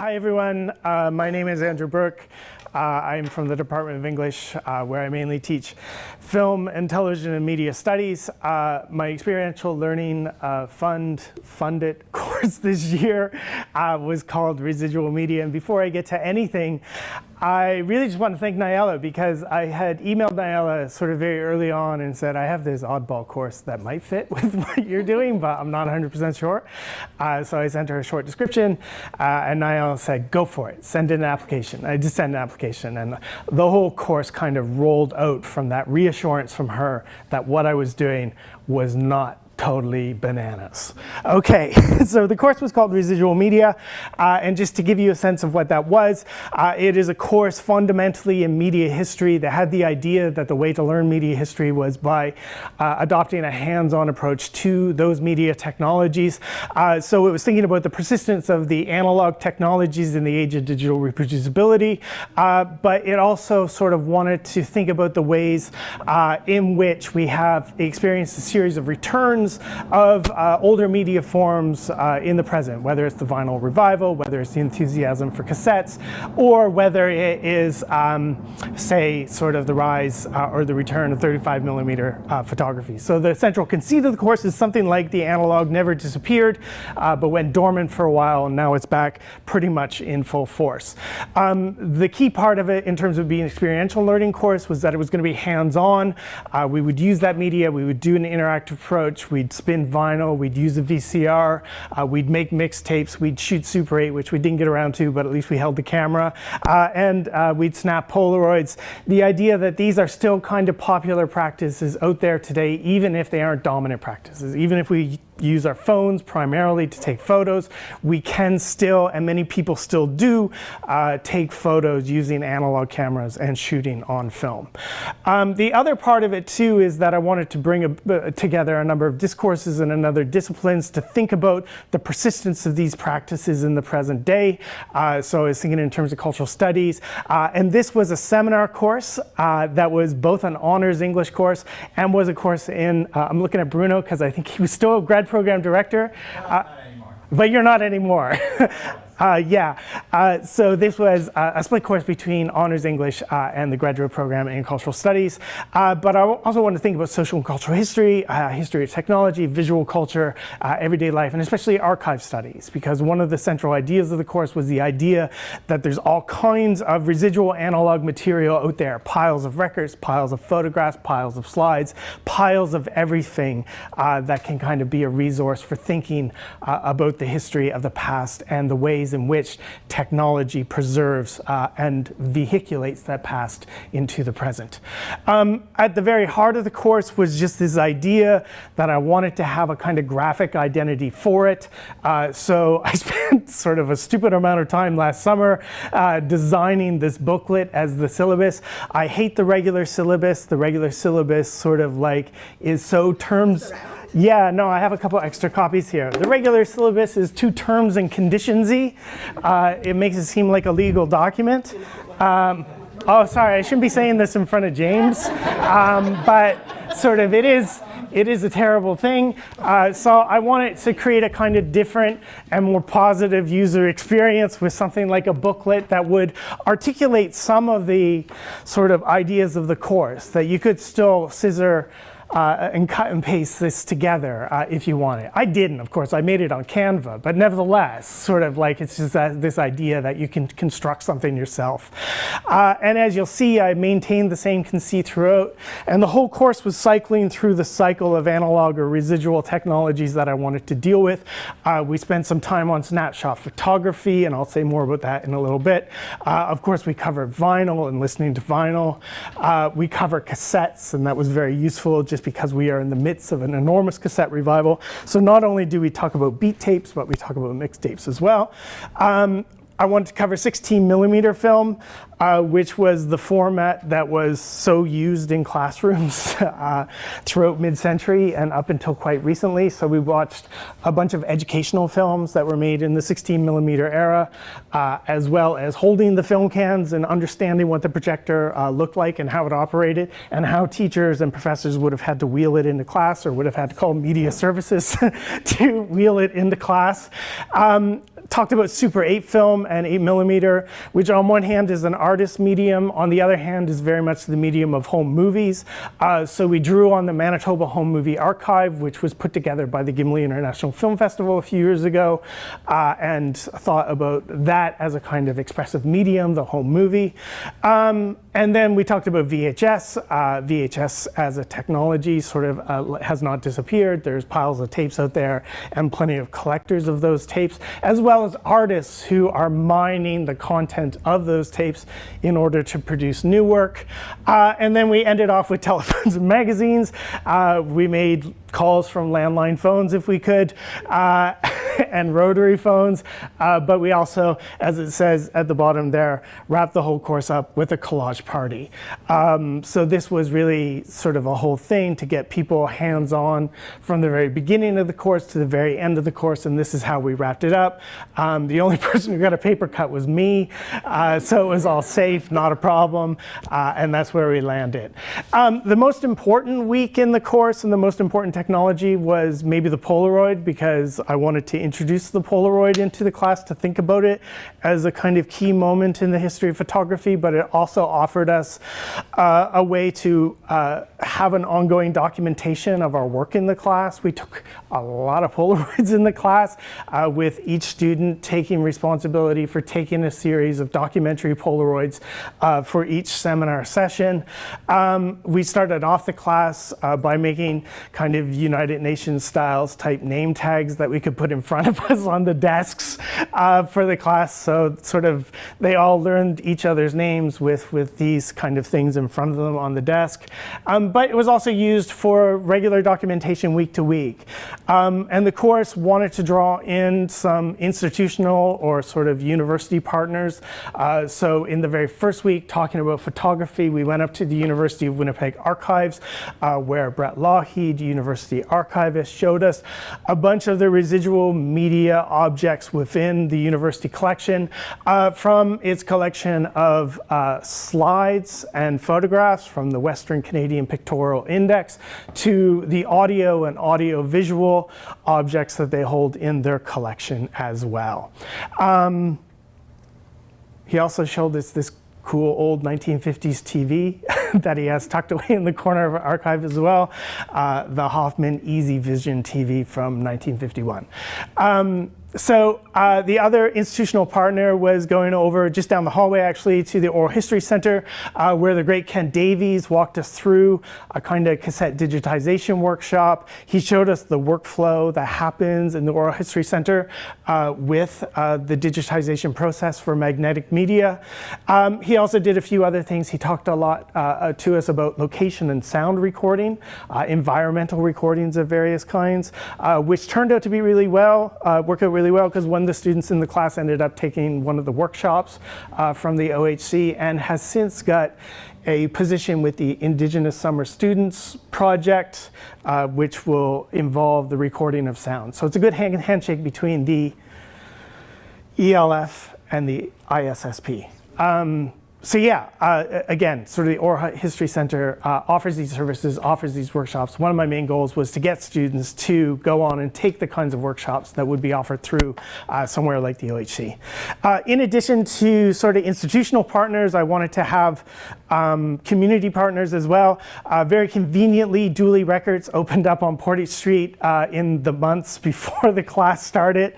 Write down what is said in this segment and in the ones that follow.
Hi everyone, my name is Andrew Burke. I'm from the Department of English, where I mainly teach film and television and media studies. My experiential learning funded course this year was called Residual Media. And before I get to anything, I really just want to thank Nyala, because I had emailed Nyala sort of very early on and said, I have this oddball course that might fit with what you're doing, but I'm not 100% sure. So I sent her a short description, and Nyala said, go for it, send in an application. I just sent an application, and the whole course kind of rolled out from that reassurance from her that what I was doing was not totally bananas. Okay, so the course was called Residual Media, and just to give you a sense of what that was, it is a course fundamentally in media history that had the idea that the way to learn media history was by adopting a hands-on approach to those media technologies. So it was thinking about the persistence of the analog technologies in the age of digital reproducibility, but it also sort of wanted to think about the ways in which we have experienced a series of returns of older media forms in the present, whether it's the vinyl revival, whether it's the enthusiasm for cassettes, or whether it is, say, sort of the rise or the return of 35mm photography. So the central conceit of the course is something like the analog never disappeared, but went dormant for a while, and now it's back pretty much in full force. The key part of it in terms of being an experiential learning course was that it was going to be hands-on. We would use that media, we would do an interactive approach, we'd spin vinyl, we'd use a VCR, we'd make mixtapes, we'd shoot Super 8, which we didn't get around to, but at least we held the camera, and we'd snap Polaroids. The idea that these are still kind of popular practices out there today, even if they aren't dominant practices. Even if we use our phones primarily to take photos, we can still, and many people still do, take photos using analog cameras and shooting on film. The other part of it too is that I wanted to bring together a number of discourses and other disciplines to think about the persistence of these practices in the present day. So I was thinking in terms of cultural studies, and this was a seminar course that was both an honors English course and was a course in, I'm looking at Bruno because I think he was still a grad program director. Not anymore. But you're not anymore. So this was a split course between Honors English and the graduate program in Cultural Studies. But I also want to think about social and cultural history, history of technology, visual culture, everyday life, and especially archive studies, because one of the central ideas of the course was the idea that there's all kinds of residual analog material out there, piles of records, piles of photographs, piles of slides, piles of everything that can kind of be a resource for thinking about the history of the past and the ways in which technology preserves and vehiculates that past into the present. At the very heart of the course was just this idea that I wanted to have a kind of graphic identity for it. So I spent sort of a stupid amount of time last summer designing this booklet as the syllabus. I hate the regular syllabus. The regular syllabus sort of like is so terms. Yeah, no, I have a couple extra copies here. The regular syllabus is too terms and conditions-y. It makes it seem like a legal document. Oh, sorry, I shouldn't be saying this in front of James, but sort of it is a terrible thing. So I wanted to create a kind of different and more positive user experience with something like a booklet that would articulate some of the sort of ideas of the course, that you could still scissor and cut and paste this together if you want it. I didn't, of course, I made it on Canva, but nevertheless, sort of like it's just this idea that you can construct something yourself. And as you'll see, I maintained the same conceit throughout, and the whole course was cycling through the cycle of analog or residual technologies that I wanted to deal with. We spent some time on snapshot photography, and I'll say more about that in a little bit. Of course, we covered vinyl and listening to vinyl. We covered cassettes, and that was very useful just because we are in the midst of an enormous cassette revival. So not only do we talk about beat tapes, but we talk about mixtapes as well. I wanted to cover 16mm film, which was the format that was so used in classrooms throughout mid-century and up until quite recently. So we watched a bunch of educational films that were made in the 16mm era, as well as holding the film cans and understanding what the projector looked like and how it operated, and how teachers and professors would have had to wheel it into class or would have had to call media services to wheel it into class. talked about Super 8 film and 8mm, which on one hand is an artist medium, on the other hand is very much the medium of home movies. So we drew on the Manitoba Home Movie Archive, which was put together by the Gimli International Film Festival a few years ago, and thought about that as a kind of expressive medium, the home movie. And then we talked about VHS. VHS as a technology sort of has not disappeared. There's piles of tapes out there and plenty of collectors of those tapes, as well as artists who are mining the content of those tapes in order to produce new work. And then we ended off with telephones and magazines. We made calls from landline phones if we could, and rotary phones, but we also, as it says at the bottom there, wrapped the whole course up with a collage party. So this was really sort of a whole thing to get people hands-on from the very beginning of the course to the very end of the course, and this is how we wrapped it up. The only person who got a paper cut was me, so it was all safe, not a problem, and that's where we landed. The most important week in the course and the most important technology was maybe the Polaroid, because I wanted to introduce the Polaroid into the class to think about it as a kind of key moment in the history of photography, but it also offered us a way to have an ongoing documentation of our work in the class. We took a lot of Polaroids in the class, with each student taking responsibility for taking a series of documentary Polaroids for each seminar session. We started off the class by making kind of United Nations styles type name tags that we could put in front of us on the desks for the class. So sort of they all learned each other's names with these kind of things in front of them on the desk. But it was also used for regular documentation week to week. And the course wanted to draw in some institutional or sort of university partners. So in the very first week, talking about photography, we went up to the University of Winnipeg Archives, where Brett Lougheed, university archivist, showed us a bunch of the residual media objects within the university collection, from its collection of slides and photographs from the Western Canadian Pictorial Index to the audio and audio-visual objects that they hold in their collection as well. He also showed us this cool old 1950s TV that he has tucked away in the corner of our archive as well, the Hoffman Easy Vision TV from 1951. So the other institutional partner was going over just down the hallway actually to the Oral History Center, where the great Ken Davies walked us through a kind of cassette digitization workshop. He showed us the workflow that happens in the Oral History Center with the digitization process for magnetic media. He also did a few other things. He talked a lot to us about location and sound recording, environmental recordings of various kinds, which turned out to be really well, work out really well, because one of the students in the class ended up taking one of the workshops from the OHC and has since got a position with the Indigenous Summer Students Project, which will involve the recording of sound. So it's a good handshake between the ELF and the ISSP. So yeah, again, sort of the Oral History Center offers these services, offers these workshops. One of my main goals was to get students to go on and take the kinds of workshops that would be offered through somewhere like the OHC. In addition to sort of institutional partners, I wanted to have community partners as well. Very conveniently, Dooley Records opened up on Portage Street in the months before the class started.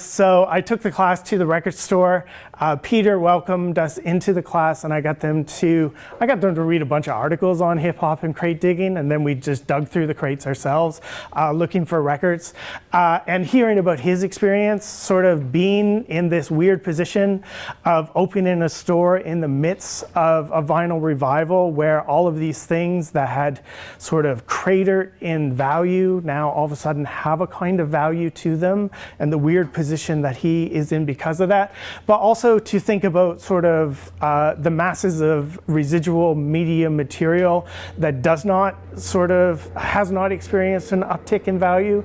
So I took the class to the record store. Peter welcomed us into the class, and I got them to read a bunch of articles on hip hop and crate digging, and then we just dug through the crates ourselves, looking for records, and hearing about his experience, sort of being in this weird position of opening a store in the midst of a vinyl revival, where all of these things that had sort of cratered in value now all of a sudden have a kind of value to them, and the weird position that he is in because of that, but also to think about sort of the masses of residual media material that has not experienced an uptick in value.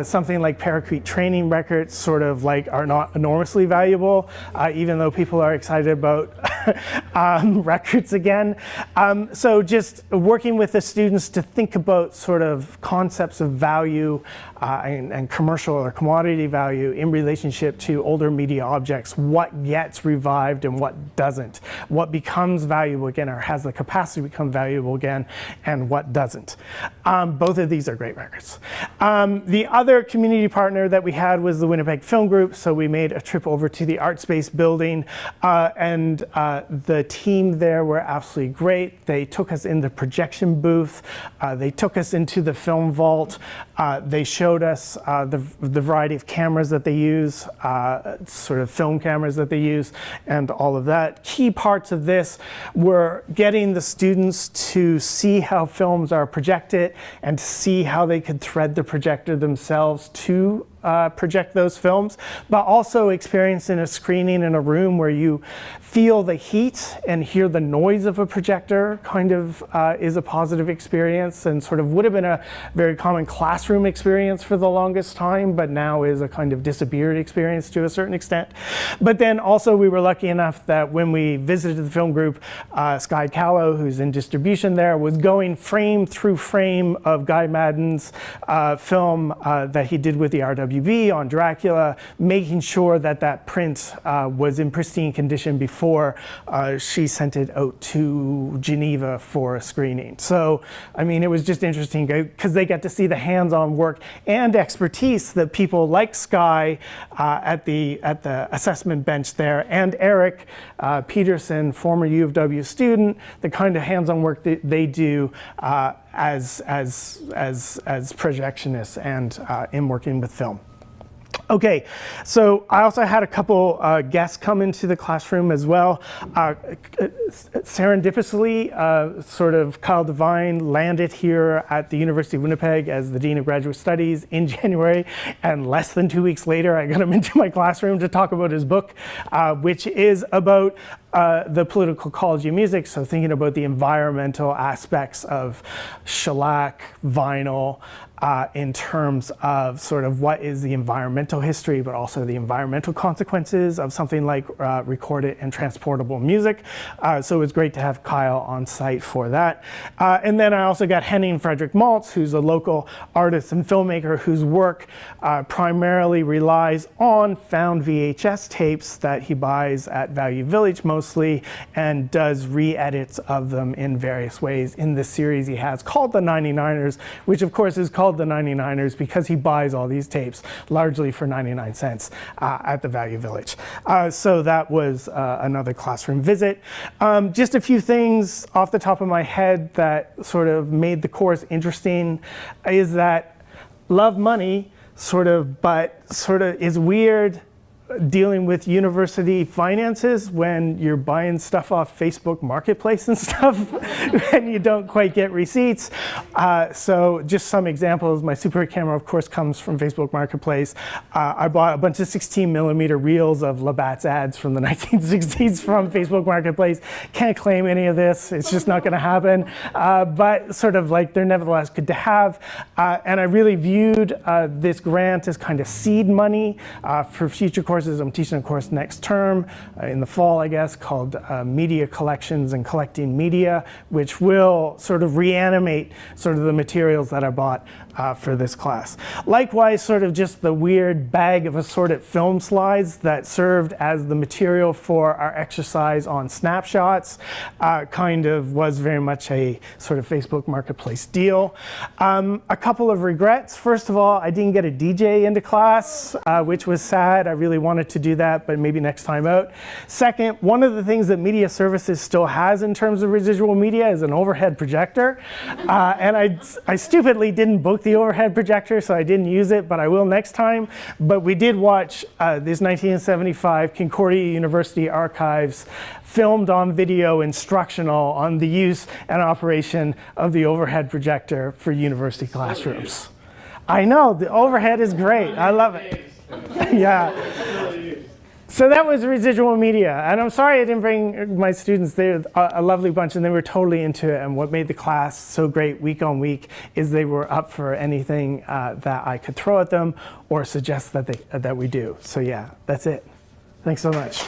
Something like Parakeet training records sort of like are not enormously valuable, even though people are excited about records again. So just working with the students to think about sort of concepts of value and commercial or commodity value in relationship to older media objects, what gets revived and what doesn't, what becomes valuable again or has the capacity to become valuable again, and what doesn't. Both of these are great records. The other community partner that we had was the Winnipeg Film Group, so we made a trip over to the Art Space building, and the team there were absolutely great. They took us in the projection booth, they took us into the film vault, they showed us the variety of cameras that they use, sort of film cameras that they use, and all of that. Key parts of this were getting the students to see how films are projected and to see how they could thread the projector themselves to project those films, but also experiencing a screening in a room where you feel the heat and hear the noise of a projector kind of is a positive experience, and sort of would have been a very common classroom experience for the longest time, but now is a kind of disappeared experience to a certain extent. But then also we were lucky enough that when we visited the film group, Sky Callow, who's in distribution there, was going frame through frame of Guy Madden's film that he did with the RWB on Dracula, making sure that that print was in pristine condition before she sent it out to Geneva for a screening. So, I mean, it was just interesting because they get to see the hands-on work and expertise that people like Sky at the assessment bench there, and Eric Peterson, former U of W student, the kind of hands-on work that they do as projectionists and in working with film. Okay, so I also had a couple guests come into the classroom as well. Serendipitously, sort of Kyle Devine landed here at the University of Winnipeg as the Dean of Graduate Studies in January, and less than 2 weeks later I got him into my classroom to talk about his book, which is about the political ecology of music, so thinking about the environmental aspects of shellac, vinyl, in terms of sort of what is the environmental history, but also the environmental consequences of something like recorded and transportable music. So it was great to have Kyle on site for that. And then I also got Henning Frederick Maltz, who's a local artist and filmmaker whose work primarily relies on found VHS tapes that he buys at Value Village mostly, and does re-edits of them in various ways in this series he has called The 99ers, which of course is called The 99ers because he buys all these tapes largely for 99 cents at the Value Village. So that was another classroom visit. Just a few things off the top of my head that sort of made the course interesting is that love money but sort of is weird dealing with university finances when you're buying stuff off Facebook Marketplace and stuff and you don't quite get receipts. So just some examples. My Super camera, of course, comes from Facebook Marketplace. I bought a bunch of 16mm reels of Labatt's ads from the 1960s from Facebook Marketplace. Can't claim any of this. It's just not going to happen. But sort of like they're nevertheless good to have. And I really viewed this grant as kind of seed money for future courses. I'm teaching a course next term in the fall, I guess, called Media Collections and Collecting Media, which will sort of reanimate sort of the materials that I bought for this class. Likewise, sort of just the weird bag of assorted film slides that served as the material for our exercise on snapshots kind of was very much a sort of Facebook Marketplace deal. A couple of regrets. First of all, I didn't get a DJ into class, which was sad. I really wanted to do that, but maybe next time out. Second, one of the things that Media Services still has in terms of residual media is an overhead projector. And I stupidly didn't book the overhead projector, so I didn't use it, but I will next time. But we did watch this 1975 Concordia University Archives filmed on video instructional on the use and operation of the overhead projector for university classrooms. I know, the overhead is great. I love it. Yeah. So that was Residual Media, and I'm sorry I didn't bring my students. They're a lovely bunch, and they were totally into it, and what made the class so great week on week is they were up for anything that I could throw at them or suggest that we do. So yeah, that's it. Thanks so much.